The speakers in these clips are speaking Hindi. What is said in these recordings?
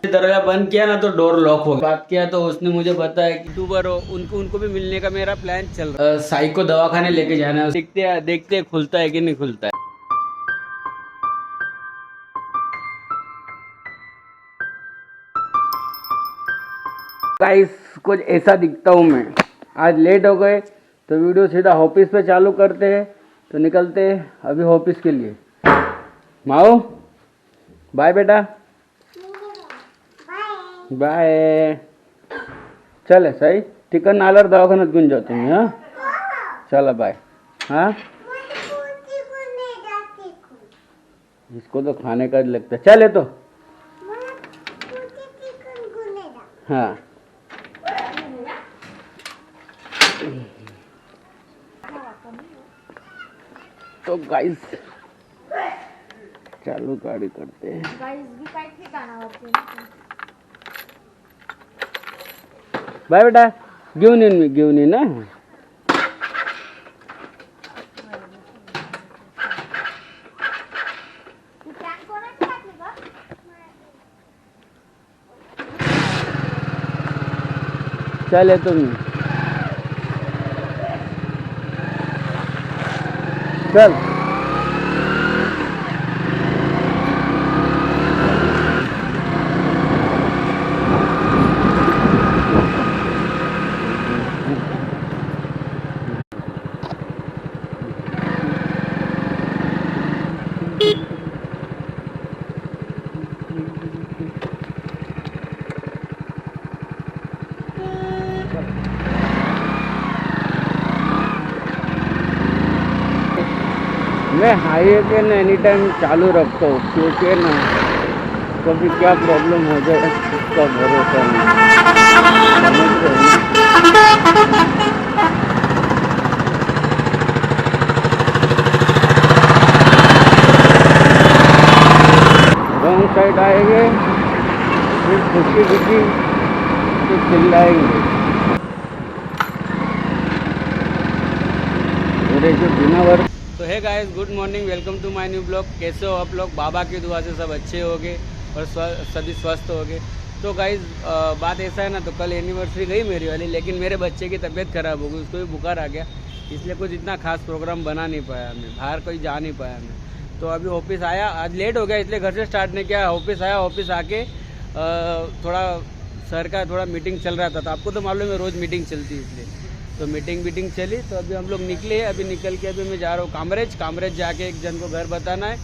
दरवाजा बंद किया ना तो डोर लॉक हो गया। बात किया तो उसने मुझे बताया कि यूट्यूबर हो, उनको भी मिलने का मेरा प्लान चल रहा है। साई को दवाखाने लेके जाना है, देखते हैं खुलता है कि नहीं खुलता है। गाइस कुछ ऐसा दिखता हूँ मैं। आज लेट हो गए तो वीडियो सीधा ऑफिस पे चालू करते हैं, तो निकलते हैं अभी ऑफिस के लिए। माओ बाय बेटा, बाय। चले सही टिकन आल्यावर दवाखान्यात घेऊन जातो तुम्ही। हां चला बाय। हाँ इसको तो खाने का लगता है। चले तो हाँ तो गाइस चालू गाड़ी करते हैं। बाय बेटा, घेऊन येईन ना। चले तुम्ही चल। मैं हाईवे पे ना एनी टाइम चालू रखता हूँ, क्योंकि ना कभी क्या प्रॉब्लम हो जाए इसका भरोसा नहीं। रॉन्ग साइड आएंगे फिर खुशी खुशी तो चिल्लाएंगे। मेरे जो बिना वर्क। तो है guys, good morning, welcome to my new blog. कैसे हो आप लोग? बाबा की दुआ से सब अच्छे होगे और सभी स्वस्थ होगे। तो गाइस बात ऐसा है ना, तो कल एनिवर्सरी गई मेरी वाली, लेकिन मेरे बच्चे की तबीयत ख़राब हो गई, उसको भी बुखार आ गया, इसलिए कुछ इतना खास प्रोग्राम बना नहीं पाया मैं, बाहर कोई जा नहीं पाया मैं। तो अभी ऑफिस आया, आज लेट हो गया इसलिए घर से स्टार्ट नहीं किया। ऑफिस आया, ऑफिस आके थोड़ा सर का थोड़ा मीटिंग चल रहा था, तो आपको तो मालूम है रोज़ मीटिंग चलती है, इसलिए तो मीटिंग चली। तो अभी हम लोग निकले, अभी निकल के अभी मैं जा रहा हूँ कामरेज जाके एक जन को घर बताना है,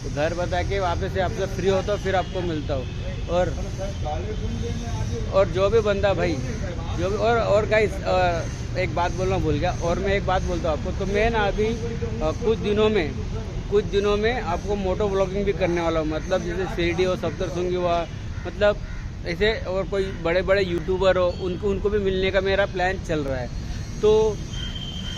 तो घर बता के वापस से आपसे फ्री होता हूँ, फिर आपको मिलता हूँ। और जो भी बंदा भाई जो भी और गाइस एक बात बोलना भूल गया, और मैं एक बात बोलता हूँ आपको। तो मैं ना अभी कुछ दिनों में आपको मोटो ब्लॉगिंग भी करने वाला हूँ, मतलब जैसे शिरडी हो, सप्तशृंगी हुआ, मतलब ऐसे और कोई बड़े बड़े यूट्यूबर हो, उनको भी मिलने का मेरा प्लान चल रहा है। तो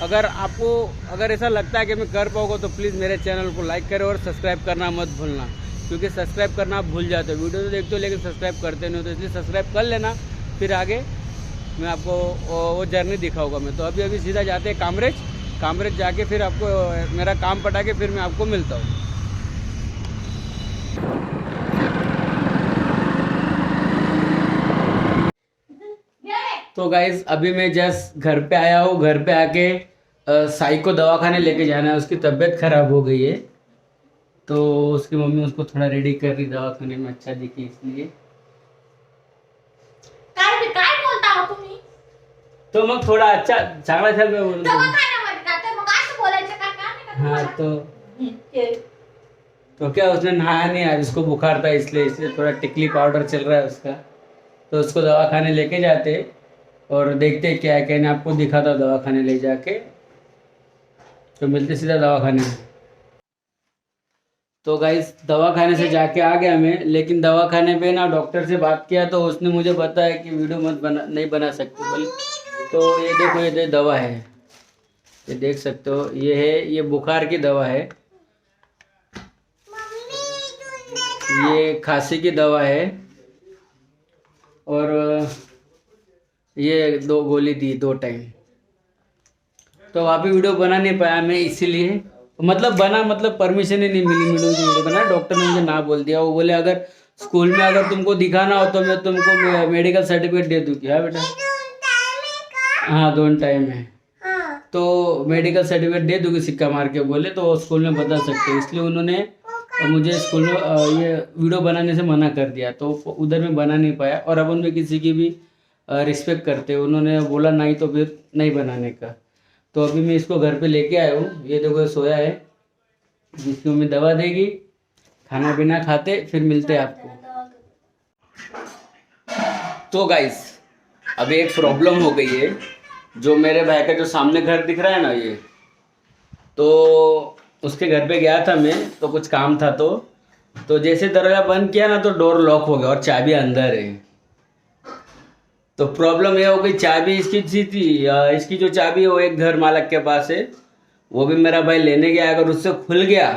अगर ऐसा लगता है कि मैं कर पाऊँगा तो प्लीज़ मेरे चैनल को लाइक करें और सब्सक्राइब करना मत भूलना, क्योंकि सब्सक्राइब करना आप भूल जाते हो। वीडियो तो देखते हो लेकिन सब्सक्राइब करते नहीं हो, तो इसलिए सब्सक्राइब कर लेना, फिर आगे मैं आपको वो जर्नी दिखाऊंगा मैं। तो अभी सीधा जाते हैं कामरेज जाके फिर आपको मेरा काम पटा के फिर मैं आपको मिलता हूँ। तो गाइज अभी मैं जस्ट घर पे आया हूँ। घर पे आके साई को दवाखाने लेके जाना है, उसकी तबीयत खराब हो गई है, तो उसकी मम्मी उसको थोड़ा रेडी कर रही दवाखाने में, अच्छा दिखे इसलिए। काय बोलता हो तुम्ही? तो मग थोड़ा अच्छा चांगला चल रहा बोलतो। दवाखान्यामध्ये जाते मग असं बोलायचं का? काय हाँ तो क्या उसने नहाया नहीं आज, उसको बुखार था, इसलिए थोड़ा टिकली पाउडर चल रहा है उसका, तो उसको दवाखाने लेके जाते और देखते क्या है, कहने आपको दिखाता दवाखाने ले जाके, तो मिलते सीधा दवाखाने में। तो गाइस दवाखाने से जाके आ गया मैं, लेकिन दवाखाने पे ना डॉक्टर से बात किया तो उसने मुझे बताया कि वीडियो नहीं बना सकते बोल। तो ये देखो, ये दवा है, ये देख सकते हो, ये है, ये बुखार की दवा है, ये खांसी की दवा है, और ये 2 गोली दी 2 टाइम। तो वहाँ पे वीडियो बना नहीं पाया मैं, इसीलिए मतलब परमिशन ही नहीं मिली मुझे वीडियो बना। डॉक्टर ने मुझे ना बोल दिया, वो बोले अगर स्कूल में अगर तुमको दिखाना हो तो मैं तुमको मेडिकल सर्टिफिकेट दे दूंगी। हाँ बेटा, हाँ 2 टाइम है तो मेडिकल सर्टिफिकेट दे दूंगी सिक्का मार के बोले तो स्कूल में बता सकते हैं। इसलिए उन्होंने मुझे स्कूल में ये वीडियो बनाने से मना कर दिया, तो उधर में बना नहीं पाया। और अपन में किसी की भी रिस्पेक्ट करते, उन्होंने बोला नहीं तो फिर नहीं बनाने का। तो अभी मैं इसको घर पे लेके आया हूँ। ये देखो सोया है, जिसकी मम्मी दवा देगी, खाना पीना खाते फिर मिलते हैं आपको। तो गाइस अभी एक प्रॉब्लम हो गई है। जो मेरे भाई का जो सामने घर दिख रहा है ना, ये तो उसके घर पे गया था मैं, तो कुछ काम था तो जैसे दरवाजा बंद किया ना तो डोर लॉक हो गया और चाबी अंदर है। तो प्रॉब्लम ये हो गई, चाबी इसकी थी, इसकी जो चाबी है वो एक घर मालक के पास है, वो भी मेरा भाई लेने गया। अगर उससे खुल गया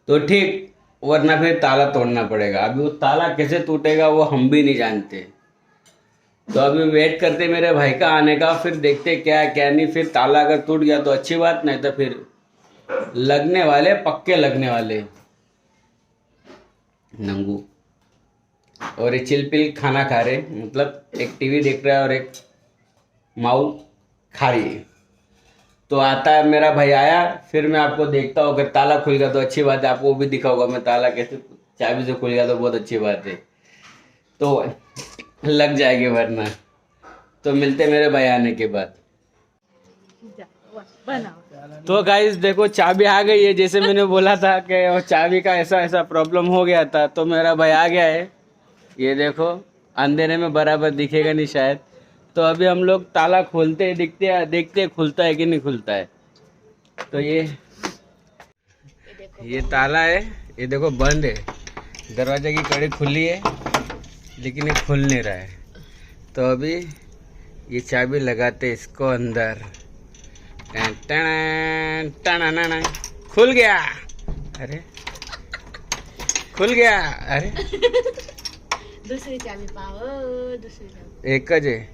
तो ठीक, वरना फिर ताला तोड़ना पड़ेगा। अभी वो ताला कैसे टूटेगा वो हम भी नहीं जानते। तो अभी वेट करते मेरे भाई का आने का, फिर देखते क्या है क्या नहीं। फिर ताला अगर टूट गया तो अच्छी बात, नहीं तो फिर लगने वाले, पक्के लगने वाले नंगू। और ये चिलपिल खाना खा रहे, मतलब एक टीवी देख रहा है और एक माऊ खा रही है। तो आता है मेरा भाई आया, फिर मैं आपको देखता हूँ। अगर ताला खुल गया तो अच्छी बात है, आपको वो भी दिखाऊंगा मैं ताला कैसे चाबी से खुल गया तो बहुत अच्छी बात है। तो लग जाएगी वरना। तो मिलते मेरे भाई आने के बाद। तो गाइस देखो चाबी आ गई है। जैसे मैंने बोला था कि वो चाबी का ऐसा प्रॉब्लम हो गया था, तो मेरा भाई आ गया है। ये देखो अंधेरे में बराबर दिखेगा नहीं शायद। तो अभी हम लोग ताला खोलते हैं, देखते हैं खुलता है कि नहीं खुलता है। तो ये ताला है, ये देखो बंद है। दरवाजे की कड़ी खुली है लेकिन ये खुल नहीं रहा है। तो अभी ये चाबी लगाते इसको अंदर, खुल गया। अरे खुल गया। अरे दूसरी चाबी पाओ, दूसरी चाबी। एक का जे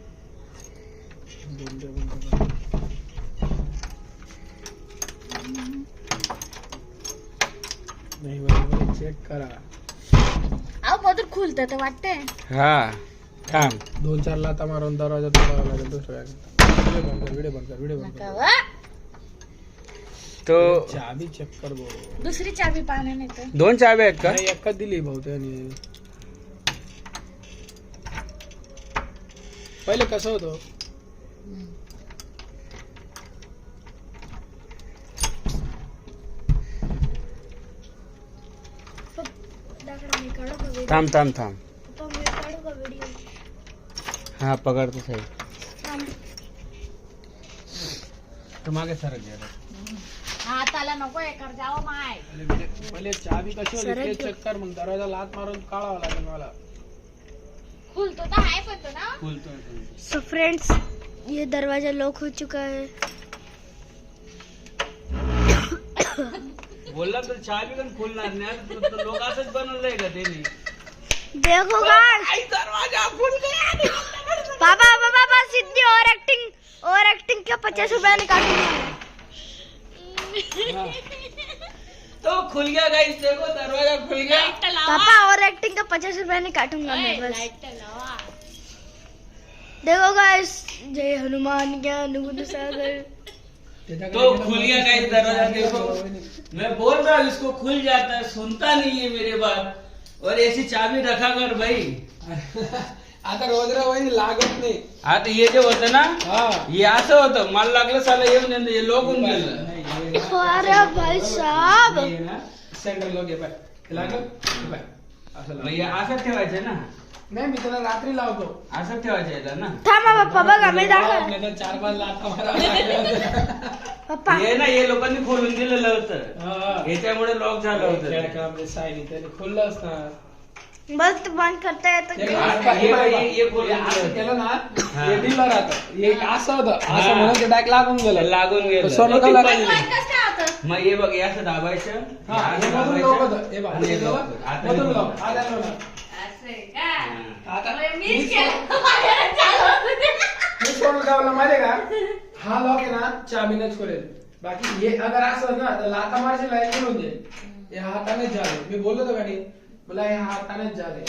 नाही बरोबर चेक करा. अहो बदल खुलतं तर वाटतंय. हा थांब. 2-4 लाता मारून दरवाजा तोडावा लागेल दुसऱ्या. व्हिडिओ बंद कर, व्हिडिओ बंद कर, व्हिडिओ बंद नका कर. वा. तो चाबी चेक कर भाऊ. दुसरी चाबी पाहणे नाही तर. 2 चाव्या आहेत का? नाही एकच दिली भाऊ त्याने. पहिले कसं होतं थांब थांब थांब. पप्पा मी काढू का व्हिडिओ? हा पकडतो साहेब. तर मागे सरक जरा. हाताला नको हे कर जाओ माय. पहिले चाबी कशी होती ते चेक कर, मग दरवाजा लात मारून काढावा लागेल मला. खुलतो तर आहे पण तो ना. खुलतोय. सो फ्रेंड्स ये दरवाजा लॉक हो चुका है. बोलला तर चाबी पण खुलणार नाही. तो लोक असंच बनवलंय का त्यांनी? देखो गाइस दरवाजा खुल गया. पापा पापा पापा सीधी ओवर एक्टिंग का 50 रुपया निकालूंगा. तो खुल गया गाइस, देखो दरवाजा खुल गया. पापा ओवर एक्टिंग का 50 रुपया नहीं काटूंगा मैं बस. लाईट लावा. देखो गाइस जय हनुमान ज्ञान गुण सागर. तो खुल गया गाइस दरवाजा. देखो मैं बोल रहा हूँ इसको खुल जाता है, सुनता नहीं है मेरे बात. और ऐसी चाबी रखा कर भाई. आता रोज वही लागत नाही. आता हे जे होतं ना, हा हे असं होतं. मला लागलं साला येऊन हे लोकून गेलं. अरे भाई साहब हे ना, सेंटर लोक पाय लागलं पाय असं मग लाव. हे असं ठेवायचं ना, नाही मी त्याला रात्री लावतो. असं ठेवायचं याला ना. थांबा पप्पा बघा मी दाखव. आपल्याला 4-5 लाता मारावं लागलं. पप्पा हे ना हे लोकांनी खोलून दिलेलं होतं, हा याच्यामुळे लॉक झालं होतं. खेळकामले सायनी त्याने खुललं असणार. बस तो बंद करता है तो हे खोलून असं दिलं. केलं ना हा. हे दिलं राहतं. हे असं होतं, हा. असं म्हणून ते डायरेक्ट लागून गेलं. लागून गेलं. सोनं कलर पण कसं होतं? मग हे बघ हे असं दाबायचं. हा हे हे असं मधून दाबायचं. लॉक होतं. हे बघ आणि हे हे लॉक. lock. आता मधून हे लॉक. lock. हा झालं ना. असं आहे का? हा. आता मीच केलं. माझ्याला चालवत होते. मी सोडून गावला माहिती का, हा लॉक आहे ना चाबीनेच खोलेल. बाकी हे अगर असं ना तर लाथा मारशी लाईन म्हणून दे. हे हातानेच झालं. मी बोललो होतो का नाही बोला यहाँ हातानेच जा रे.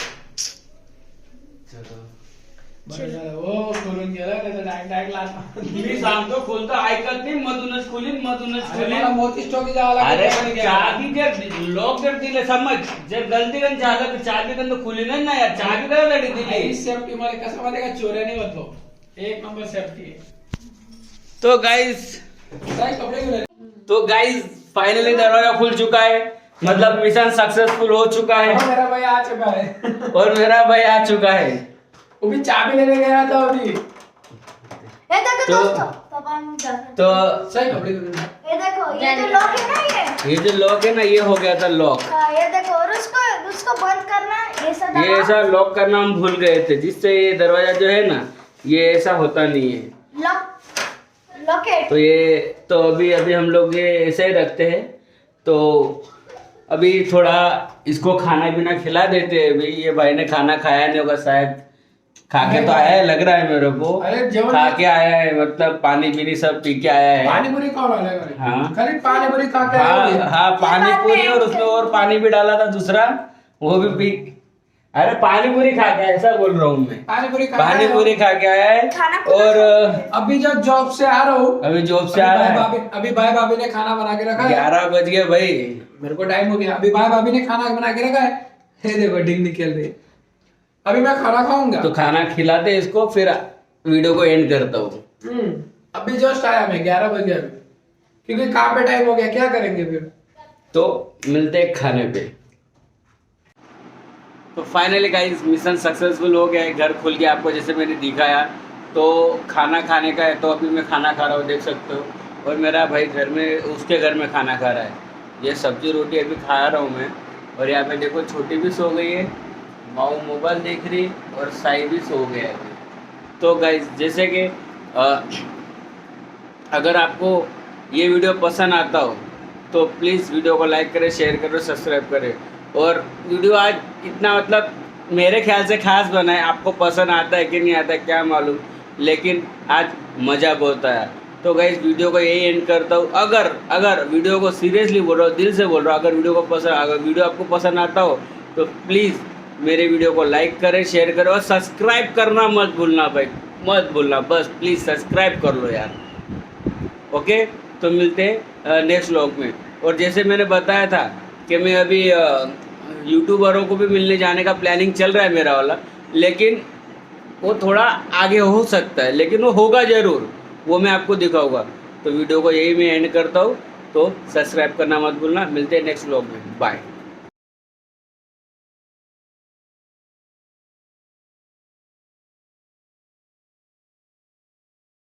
बरं झालं. हो करून गेलं नाही तर डायरेक्ट लाट. मी सांगतो खोलतो ऐकत नाही, मधूनच खोलीन मधूनच अरे खोलीन. मला मोती स्टॉकी जावं अरे लागेल. पण चाबी जर लॉक जर दिले समज जर गलती करून झालं तर चाबी करून खुलीनच नाही यार. चाबी करायसाठी दिली. सेफ्टी मध्ये कसं मध्ये का चोऱ्या नाही होत लोक. एक नंबर सेफ्टी आहे. तो गाइस काय कपडे घेऊन आले? तो गाइस फाइनली दरवाजा खुल चुका है, मतलब मिशन सक्सेसफुल हो चुका है हाँ, मेरा भाई आ चुका है. और मेरा भाई आ चुका है. वो भी चाबी लेने गया था अभी. ये देखो तो- दोस्तों, पापा हम जा रहे हैं. तो सही कपड़े घेऊन आले. ये देखो, ये जो लॉक है ना ये जो लॉक है ना ये हो गया था लॉक. ये देखो, और उसको बंद करना ऐसा ये दबाओ. ऐसा लॉक करना हम भूल गए थे, जिससे ये दरवाजा जो है ना ये ऐसा होता नहीं है. लॉकेट. तो ये तो अभी हम लोग ये ऐसे ही रखते हैं. तो अभी थोड़ा इसको खाना पीना खिला देते हैं. अभी ये भाई ने खाना खाया नहीं होगा शायद. खा के तो आया है लग रहा है मेरे को. अरे जेवण- खा के आया है, मतलब पानी पीनी सब पी के आया है. पानी पूरी कौन आले घरी? हाँ. खाली पानी पूरी खा के हाँ आए होते. हाँ पानी पूरी और उसमें और पानी भी डाला था दूसरा, वो भी पी. अरे पानी पूरी खा के ऐसा बोल रहा हूँ मैं. पानी पूरी खा के पानी आए हो. पूरी खा के आया है. खाना खुला और अभी जब जॉब से आ रहा हूँ. अभी जॉब से आ रहा है. अभी भाई भाभी ने खाना बना के रखा है. 11 बज गए भाई. मेरे को टाइम हो गया. अभी भाई भाभी ने खाना बना के रखा है. ये देखो डिंग निकल रही है. अभी मैं खाना खाऊंगा. तो खाना खिलाते इसको फिर वीडियो को एंड करता हूँ. अभी जस्ट आया मैं 11 बजे अभी, क्योंकि काम पे टाइम हो गया. क्या करेंगे फिर? तो मिलते हैं खाने पे. तो फाइनली गाइस मिशन सक्सेसफुल हो गया है. घर खुल गया आपको जैसे मैंने दिखाया. तो खाना खाने का है, तो अभी मैं खाना खा रहा हूँ देख सकते हो. और मेरा भाई घर में उसके घर में खाना खा रहा है. ये सब्जी रोटी अभी खा रहा हूँ मैं. और यहाँ पे देखो छोटी भी सो गई है, माऊ मोबाइल देख रही और साई भी सो गया है. तो गाइस जैसे कि अगर आपको ये वीडियो पसंद आता हो तो प्लीज़ वीडियो को लाइक करें, शेयर करें, सब्सक्राइब करें. और वीडियो आज इतना मतलब मेरे ख्याल से खास बना है. आपको पसंद आता है कि नहीं आता है क्या मालूम, लेकिन आज मज़ा बहुत आया. तो गाइस वीडियो को यही एंड करता हूँ. अगर वीडियो को सीरियसली बोल रहा हूँ, दिल से बोल रहा हूँ, अगर वीडियो आपको पसंद आता हो तो प्लीज़ मेरे वीडियो को लाइक करें, शेयर करें और सब्सक्राइब करना मत भूलना भाई, मत भूलना. बस प्लीज़ सब्सक्राइब कर लो यार. ओके, तो मिलते हैं नेक्स्ट व्लॉग में. और जैसे मैंने बताया था कि मैं अभी यूट्यूबरों को भी मिलने जाने का प्लानिंग चल रहा है मेरा वाला, लेकिन वो थोड़ा आगे हो सकता है, लेकिन वो होगा ज़रूर, वो मैं आपको दिखाऊंगा. तो वीडियो को यही मैं एंड करता हूँ. तो सब्सक्राइब करना मत भूलना. मिलते हैं नेक्स्ट व्लॉग में. बाय.